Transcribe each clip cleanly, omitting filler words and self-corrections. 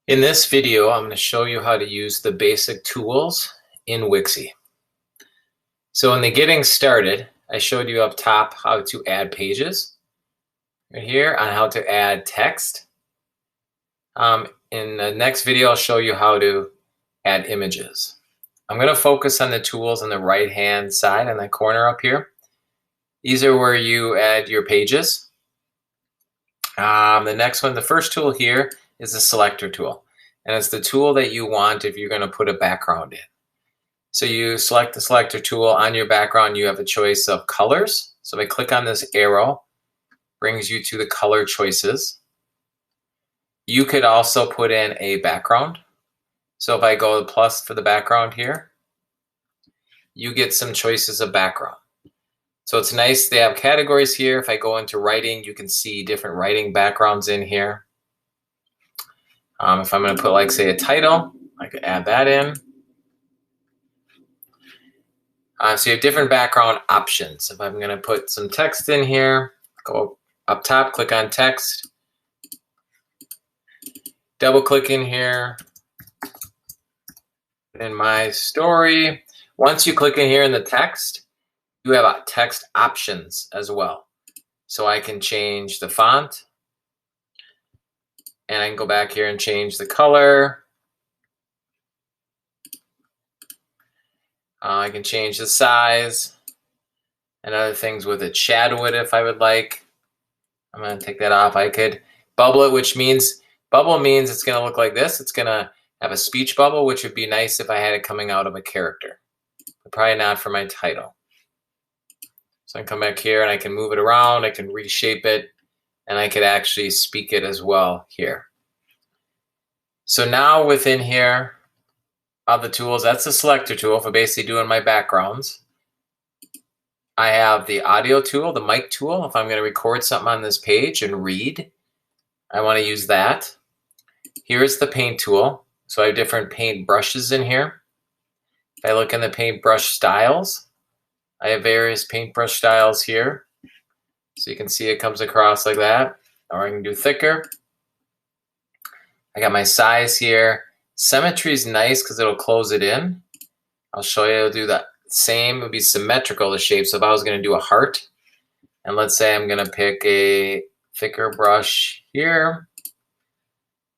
In this video, I'm going to show you how to use the basic tools in Wixie. So in the getting started, I showed you up top how to add pages. Right here on how to add text. In the next video, I'll show you how to add images. I'm going to focus on the tools on the right-hand side in the corner up here. These are where you add your pages. The next one, the first tool here is the selector tool. And it's the tool that you want if you're going to put a background in. So you select the selector tool. On your background, you have a choice of colors. So if I click on this arrow, brings you to the color choices. You could also put in a background. So if I go to plus for the background here, you get some choices of background. So it's nice. They have categories here. If I go into writing, you can see different writing backgrounds in here. If I'm going to put, like, say, a title, I could add that in. So you have different background options. If I'm going to put some text in here, go up top, click on text, double click in here, in my story. Once you click in here in the text, you have text options as well. So I can change the font. And I can go back here and change the color. I can change the size and other things with it. Shadow it if I would like. I'm going to take that off. I could bubble it, which means bubble means it's going to look like this. It's going to have a speech bubble, which would be nice if I had it coming out of a character, but probably not for my title. So I can come back here and I can move it around. I can reshape it. And I could actually speak it as well here. So now within here are the tools. That's the selector tool for basically doing my backgrounds. I have the audio tool, the mic tool. If I'm going to record something on this page and read, I want to use that. Here's the paint tool. So I have different paint brushes in here. If I look in the paintbrush styles, I have various paintbrush styles here. So you can see it comes across like that, or I can do thicker. I got my size here. Symmetry is nice because it'll close it in. I'll show you, it'll do the same. It would be symmetrical, the shape. So if I was going to do a heart, and let's say I'm going to pick a thicker brush here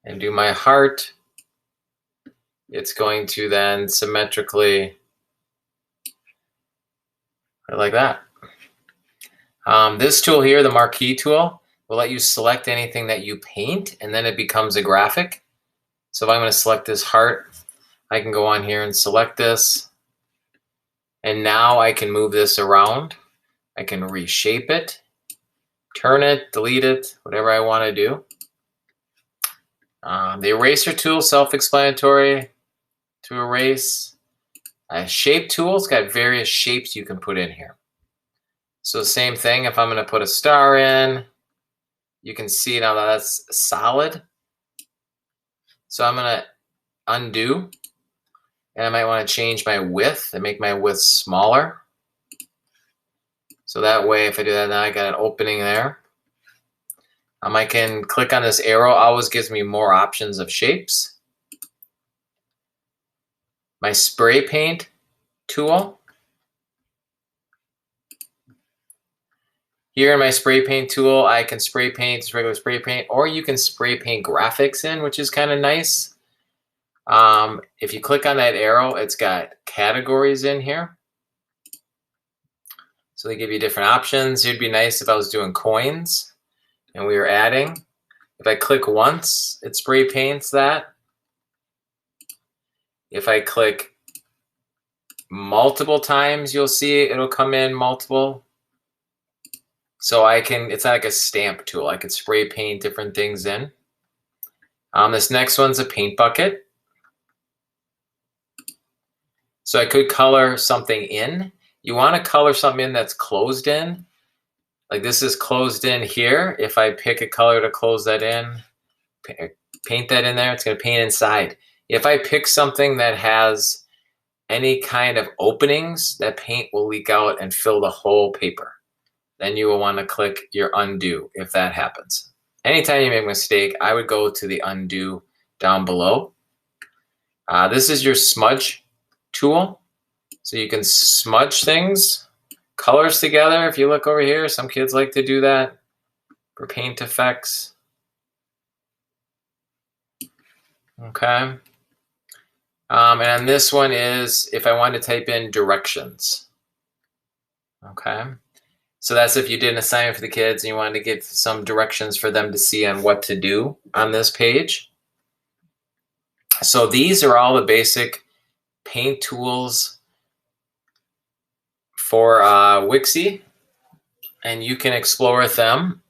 and do my heart, it's going to then symmetrically like that. This tool here, the marquee tool, will let you select anything that you paint, and then it becomes a graphic. So if I'm going to select this heart, I can go on here and select this. And now I can move this around. I can reshape it, turn it, delete it, whatever I want to do. The eraser tool, self-explanatory to erase. Shape tool, it's got various shapes you can put in here. So same thing, if I'm going to put a star in, you can see now that that's solid. So I'm going to undo, and I might want to change my width and make my width smaller. So that way, if I do that now, I got an opening there. I can click on this arrow, always gives me more options of shapes. My spray paint tool. Here in my spray paint tool, I can spray paint just regular spray paint, or you can spray paint graphics in, which is kind of nice. If you click on that arrow, it's got categories in here. So they give you different options. It'd be nice if I was doing coins and we were adding. If I click once, it spray paints that. If I click multiple times, you'll see it'll come in multiple. So it's not like a stamp tool. I could spray paint different things in. This next one's a paint bucket. So I could color something in. You want to color something in that's closed in. Like this is closed in here. If I pick a color to close that in, paint that in there, it's going to paint inside. If I pick something that has any kind of openings, that paint will leak out and fill the whole paper. Then you will want to click your undo if that happens. Anytime you make a mistake, I would go to the undo down below. This is your smudge tool. So you can smudge things, colors together. If you look over here, some kids like to do that for paint effects. Okay. And this one is if I want to type in directions. Okay. So that's if you did an assignment for the kids and you wanted to give some directions for them to see on what to do on this page. So these are all the basic paint tools for Wixie, and you can explore with them